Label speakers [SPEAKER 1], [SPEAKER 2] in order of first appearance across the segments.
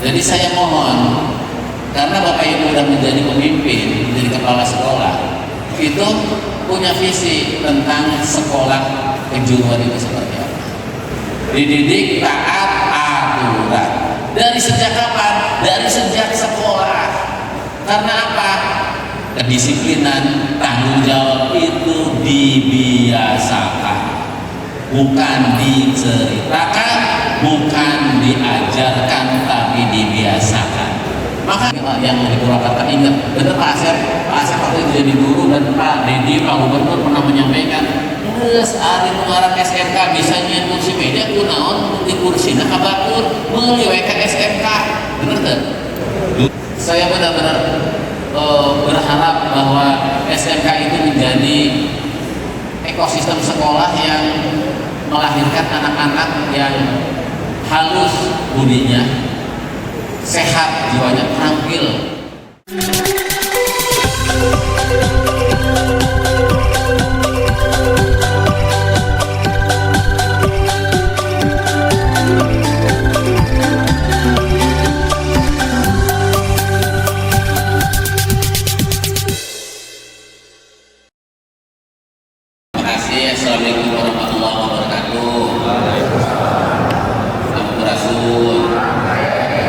[SPEAKER 1] Jadi saya mohon, karena Bapak Ibu sudah menjadi pemimpin, menjadi kepala sekolah, itu punya visi tentang sekolah kejuruan itu seperti apa. Dididik taat aturan. Dari sejak kapan? Dari sejak sekolah. Karena apa? Kedisiplinan, tanggung jawab itu dibiasakan, bukan diceritakan, bukan diajarkan, tapi dibiasakan. Maka yang di Purwakarta ingat, benar Pak Asep waktu itu jadi guru, dan Pak Dedi, Pak Gubernur pernah menyampaikan, terus hari mengarang SMK bisa nyian kursi media kunaon di kursi nah kabatur meliweka SMK, benar tuh? Saya benar-benar berharap bahwa SMK itu menjadi ekosistem sekolah yang melahirkan anak-anak yang halus budinya, sehat jiwanya, terampil. Assalamualaikum warahmatullahi wabarakatuh. Sampurasun.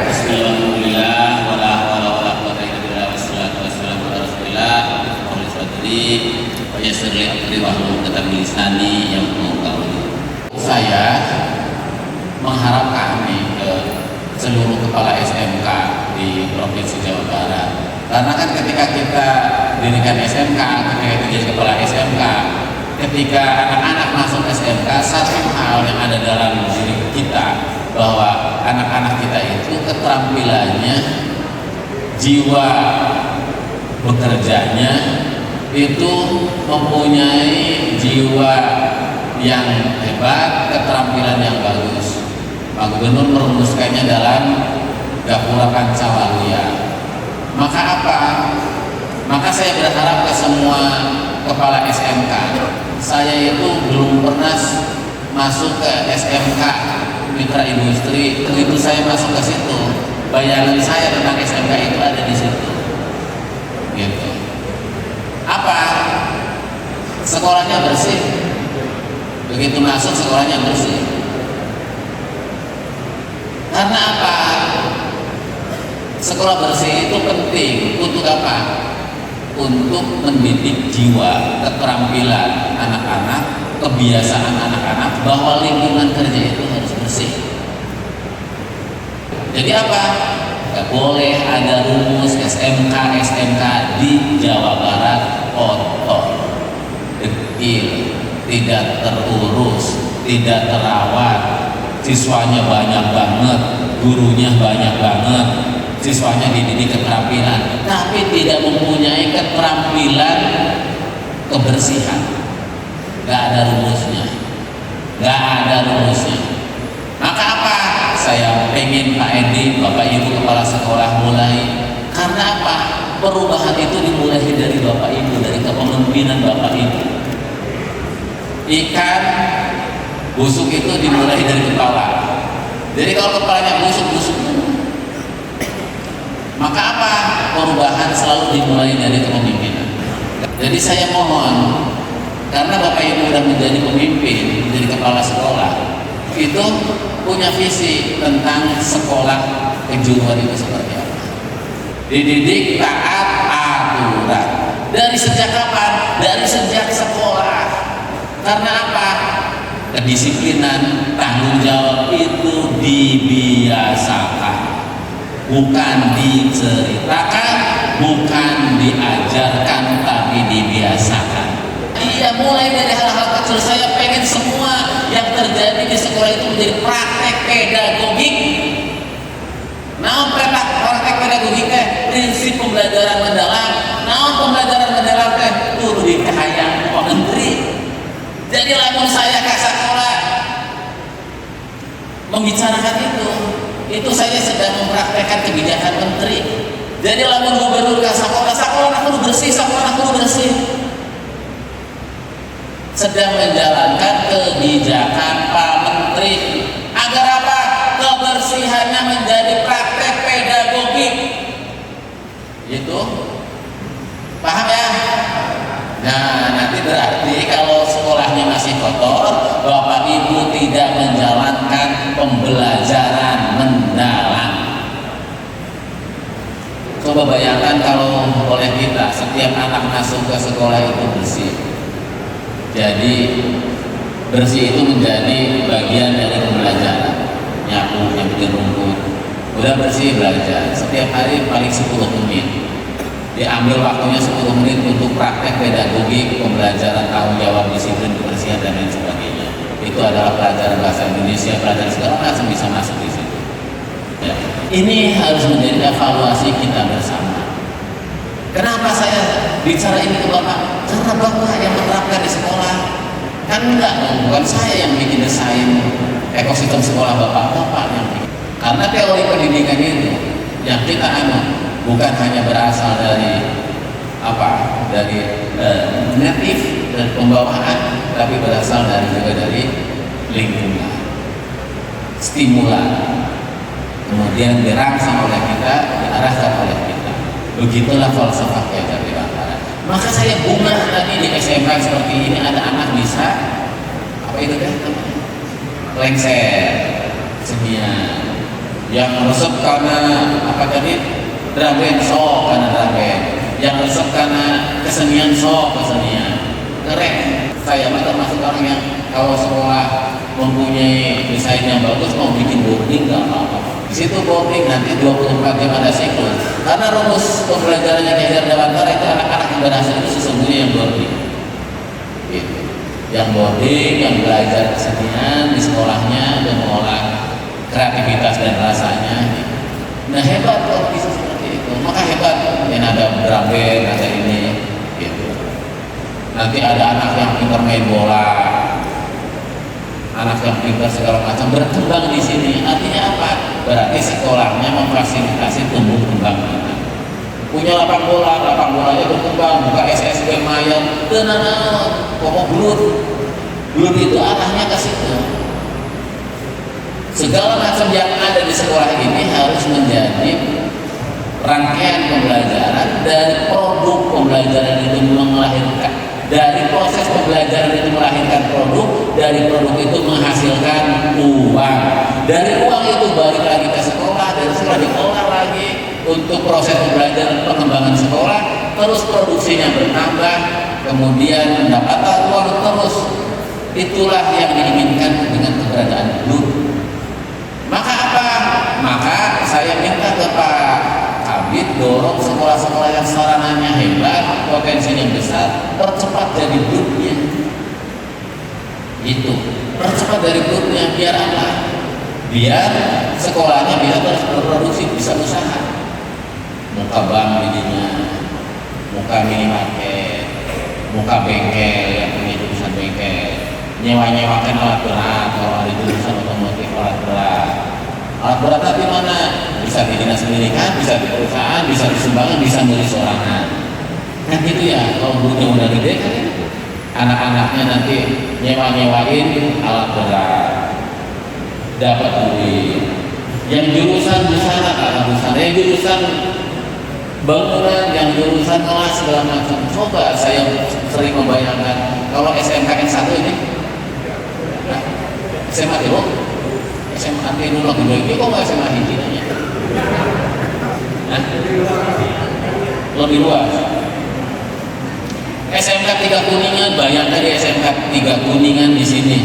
[SPEAKER 1] Bismillahirrahmanirrahim. Wala hawla wala quwwata illa billah. Wassalatu wassalamu ala Rasulillah wa ala alihi wa yassir li amri wa hlul 'uqdatam min lisani yafqahu qawli. Saya mengharapkan ke seluruh kepala SMK di Provinsi Jawa Barat. Karena kan ketika kita dirikan SMK, ketika kita jadi kepala SMK, ketika anak-anak masuk SMK, satu hal yang ada dalam diri kita, bahwa anak-anak kita itu keterampilannya, jiwa bekerjanya itu mempunyai jiwa yang hebat, keterampilan yang bagus. Pak Gubernur merumuskannya dalam Gapura Pancawaluya. Maka apa? Maka saya berharap ke semua kepala SMK. Saya itu belum pernah masuk ke SMK Mitra Industri. Begitu saya masuk ke situ, bayangan saya tentang SMK itu ada di situ. Gitu. Apa? Sekolahnya bersih. Begitu masuk sekolahnya bersih. Karena apa? Sekolah bersih itu penting untuk apa? Untuk mendidik jiwa, keterampilan anak-anak, kebiasaan anak-anak, bahwa lingkungan kerja itu harus bersih. Jadi apa? Gak boleh ada rumus SMK di Jawa Barat kotor, dekil, tidak terurus, tidak terawat, siswanya banyak banget, gurunya banyak banget, siswanya dididik keterampilan, tapi tidak mempunyai keterampilan kebersihan. Gak ada rumusnya, gak ada rumusnya. Maka apa? Saya pengen Pak Edi, Bapak Ibu kepala sekolah mulai. Karena apa? Perubahan itu dimulai dari Bapak Ibu, dari kepemimpinan Bapak Ibu. Ikan busuk itu dimulai dari kepala. Jadi kalau kepalanya busuk-busuk, maka apa? Perubahan selalu dimulai dari kepemimpinan. Jadi saya mohon, karena Bapak Ibu sudah menjadi pemimpin, menjadi kepala sekolah, itu punya visi tentang sekolah kejuruan itu seperti apa. Dididik taat aturan. Dari sejak kapan? Dari sejak sekolah. Karena apa? Kedisiplinan, tanggung jawab itu dibiasakan, bukan diceritakan, bukan diajarkan, tapi dibiasakan. Iya, mulai dari hal-hal kecil. Saya pengen semua yang terjadi di sekolah itu menjadi praktek pedagogik. Naon praktek pedagogik teh? Prinsip pembelajaran mendalam. Naon pembelajaran mendalam teh? Kudu dikahayang Pak Menteri. Jadi lamun saya ke sekolah membicarakan itu saya sedang mempraktekkan kebijakan menteri. Jadi lamun gubernur ke sekolah kudu bersih, sekolah kudu bersih. Sedang menjalankan kebijakan Pak Menteri agar apa? Kebersihannya menjadi praktek Nah, nanti berarti kalau sekolahnya masih kotor, Bapak Ibu tidak menjalankan pembelajaran mendalam. Coba bayangkan kalau oleh kita setiap anak masuk ke sekolah itu bersih. Jadi bersih itu menjadi bagian dari pembelajaran. Nyapu, nyapuin rumput, udah bersih belajar. Setiap hari paling 10 menit. Diambil waktunya 10 menit untuk praktek pedagogi, pembelajaran, tanggung jawab, disiplin, kebersihan dan lain sebagainya. Itu adalah pelajaran bahasa Indonesia, pelajaran segala macam bisa masuk di situ. Ya. Ini harus menjadi evaluasi kita bersama. Kenapa saya bicara ini ke Bapak? Karena Bapak yang menerapkan di sekolah. Kan enggak, bukan saya yang bikin desain ekosistem sekolah Bapak yang bikin. Karena teori pendidikan itu yang kita bukan hanya berasal dari native dan pembawaan, tapi berasal juga dari lingkungan, stimulan, kemudian dirangsang oleh kita, diarahkan oleh kita. Begitulah falsafah Ki Bahtara. Maka saya bunga tadi di SMK seperti ini ada anak bisa lengser, senian, yang resep karena drum band sok karena drum band, yang resep karena kesenian sok kesenian. Keren. Saya termasuk orang yang kalau sekolah mempunyai desain yang bagus mau bikin boarding nggak apa-apa. Di situ boarding nanti 24 jam ada siklus. Karena rumus pembelajarannya Ki Bahtara itu anak-anak yang berhasil itu sesungguhnya yang boarding. Gitu. Yang boarding, yang belajar kesenian di sekolahnya dan mengolah kreativitas dan rasanya. Nah hebat kalau bisa seperti itu. Maka hebat. Yang ada drum band, ada ini. Gitu. Nanti ada anak yang pintar main bola, anak yang pintar segala macam berkembang di sini. Artinya apa? Berarti sekolahnya memfasilitasi tumbuh kembang anak. Punya lapang bolanya berkembang, buka SSB Mayan, pokok belut itu arahnya ke situ. Segala macam yang ada di sekolah ini harus menjadi rangkaian pembelajaran dari produk pembelajaran itu melahirkan. Dari proses pembelajaran itu melahirkan produk, dari produk itu menghasilkan uang. Dari uang itu balik lagi ke sekolah, dari sekolah diolah lagi untuk proses pembelajaran pengembangan sekolah, terus produksinya bertambah, kemudian pendapatan uang terus. Itulah yang diinginkan dengan keberadaan guru. Maka apa? Maka saya minta ke Pak Kabid dorong sekolah-sekolah yang sarananya hebat, potensinya besar, percepat dari grupnya. Itu percepat dari grupnya biar apa? Biar sekolahnya bisa terus berproduksi, bisa usaha. Muka bank jadinya, muka minimarket, muka bengkel yang punya jurusan bengkel, nyewa-nyewakan alat berat kalau ada jurusan otomotif alat berat. Alat berat di mana? Bisa di dinas pendidikan, bisa di perusahaan, bisa di sumbangan, bisa dari sorangan. Kan gitu ya, kalau gurunya udah gede kan ya. Anak-anaknya nanti nyewa-nyewain alat berat, dapat duit. Yang jurusan busana, yang jurusan bangunan, yang jurusan kelas segala macam. Coba saya sering membayangkan kalau SMKN 1 ini, SMA dulu. SMA teknologi ini kok nggak SMA hijinanya? Lebih luas. SMK 3 Kuningan, bayangkan di SMK 3 Kuningan di sini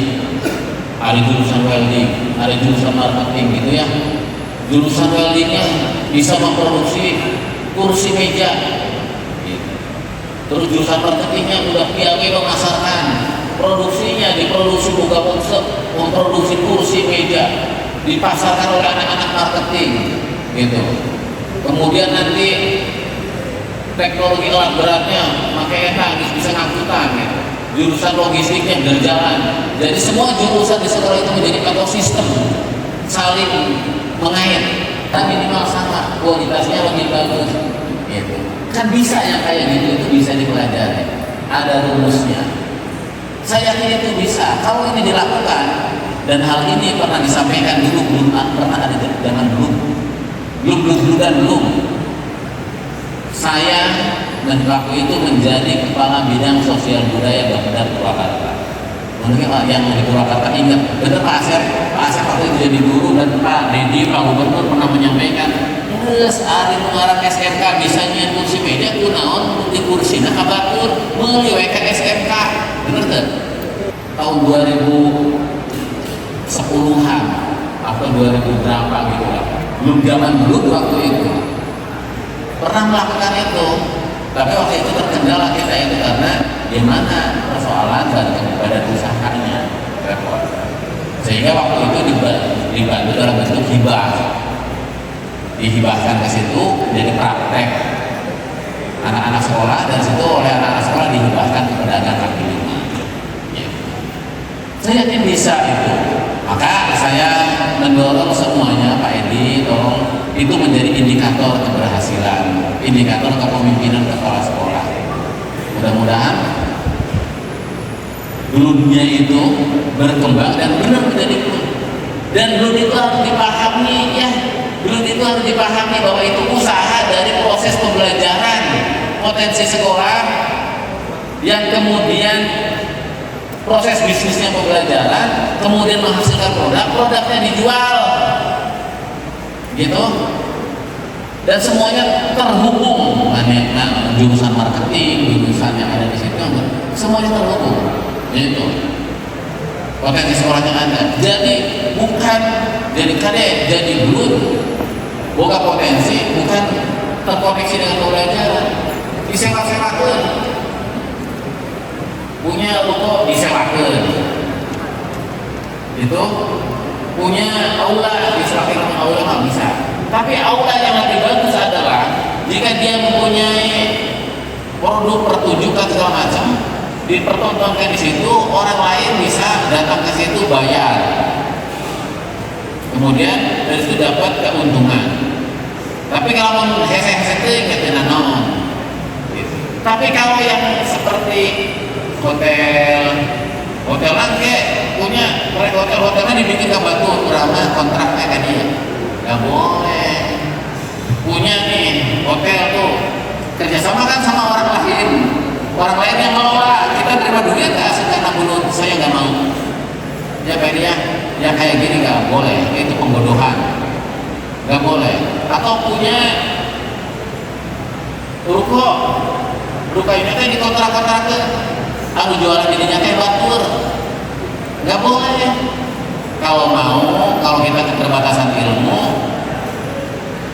[SPEAKER 1] ada jurusan welding, ada jurusan marketing gitu ya. Jurusan weldingnya bisa memproduksi kursi meja. Gitu. Terus jurusan marketingnya udah piawai memasarkan. Produksinya diproduksi buka konsep, memproduksi kursi meja, dipasarkan oleh anak-anak marketing, gitu. Kemudian nanti teknologi alat beratnya, pakai enak, bisa ngangkutan, gitu. Jurusan logistiknya berjalan. Jadi semua jurusan di sekolah itu menjadi ekosistem, saling mengait. Dan minimal sama, kualitasnya lebih bagus, gitu. Kan bisa yang kayak gitu itu bisa dipelajari. Ada rumusnya. Saya yakin itu bisa kalau ini dilakukan, dan hal ini pernah disampaikan dulu, belum pernah ada zaman belum. Saya dan waktu itu menjadi kepala bidang sosial budaya Bapeda Purwakarta. Mungkin yang di Purwakarta ingat, benar Pak Asep waktu itu jadi guru, dan Pak Dedi, Pak Gubernur pernah menyampaikan, terus hari mengarang SMK bisa nyian kursi meja kunaon di kursi nah kabatur meliwekan SMK, bener tuh? Tahun 2010-an atau 2000 berapa gitu lah, belum zaman dulu waktu itu pernah melakukan itu, tapi waktu itu terkendala kita itu karena gimana persoalan badan usahanya repot, sehingga waktu itu dibantu dalam bentuk hibah, dihibahkan ke situ jadi praktek anak-anak sekolah, dan situ oleh anak-anak sekolah dihibahkan ke pedagang kaki lima. Saya yakin bisa itu, maka saya mendorong semuanya Pak Edi, tolong itu menjadi indikator keberhasilan, indikator kepemimpinan kepala sekolah. Mudah-mudahan belumnya itu berkembang dan benar menjadi belum. Dan belum itu harus dipahami ya, belum itu harus dipahami bahwa itu usaha dari proses pembelajaran potensi sekolah yang kemudian proses bisnisnya pembelajaran, kemudian menghasilkan produknya dijual, gitu. Dan semuanya terhubung, jurusan marketing, jurusan yang ada di situ, semuanya terhubung, gitu. Potensi sekolahnya ada. Jadi bukan jadi kade, jadi belut, boga potensi, bukan terkoneksi dengan pembelajaran, disewa-sewakan. Punya ruko disewakan, itu punya aula disewakan, aula nggak bisa. Tapi aula yang lebih bagus adalah jika dia mempunyai produk pertunjukan segala macam, dipertontonkan di situ, orang lain bisa datang ke situ bayar, kemudian dari situ dapat keuntungan. Tapi kalau hese-hese itu ingat non. Tapi kalau yang seperti hotel lagi punya hotelnya dibikin ke batu kurangnya kontraknya kan dia nggak boleh. Punya nih hotel tuh kerjasama kan sama orang lain yang ngelola, kita terima duit karena bunuh saya nggak mau ya Pak ya, yang kayak gini nggak boleh, itu pembodohan, nggak boleh. Atau punya ruko ini kan dikontrak-kontrakan, aku jualan jadinya kayak batur, nggak boleh. Kalau kita keterbatasan ilmu,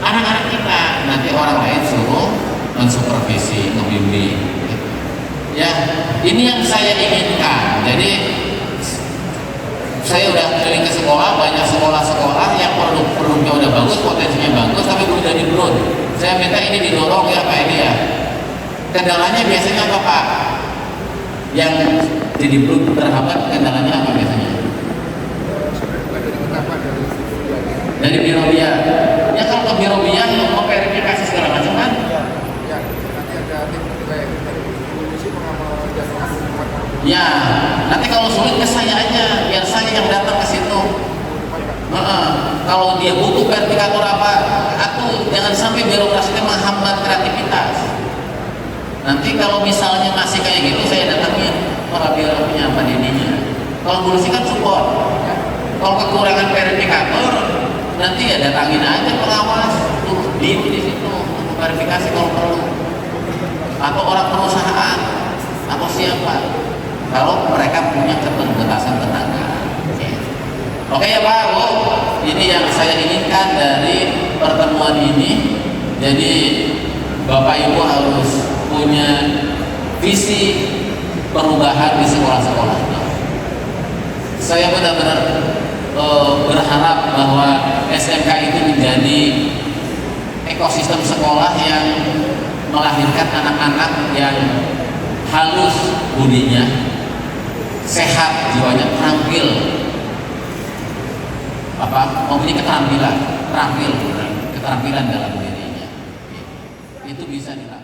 [SPEAKER 1] anak-anak kita nanti orang lain suruh mensupervisi, membimbing. Ya, ini yang saya inginkan. Jadi saya udah keliling ke sekolah, banyak sekolah-sekolah yang produknya udah bagus, potensinya bagus, tapi belum jadi belum. Saya minta ini didorong ya Pak ini ya. Kendalanya biasanya apa Pak? Yang jadi belum terhambat, kendalanya apa biasanya? Dari biro biaya. Ya kalau ke biro biaya mau verifikasi segala macam kan?
[SPEAKER 2] Ya, nanti ada tim ketiga yang dari polisi pengamal jasa tempat.
[SPEAKER 1] Ya, nanti kalau sulit ke saya aja, biar saya yang datang ke situ. Kalau dia butuh verifikator apa, atau jangan sampai birokrasinya menghambat kreativitas. Nanti kalau misalnya masih kayak gitu, saya datangin para bironya apa ininya. Kalau polisi kan support. Kalau kekurangan verifikator, nanti ya datangin aja pengawas, di situ untuk verifikasi kalau perlu. Atau orang perusahaan, atau siapa. Kalau mereka punya keterbatasan tenaga. Oke ya Pak, Bu, ini yang saya inginkan dari pertemuan ini. Jadi Bapak Ibu harus punya visi perubahan di sekolah-sekolahnya. Saya benar-benar berharap bahwa SMK itu menjadi ekosistem sekolah yang melahirkan anak-anak yang halus budinya, sehat jiwanya, terampil, mempunyai keterampilan dalam dirinya. Itu bisa dilakukan.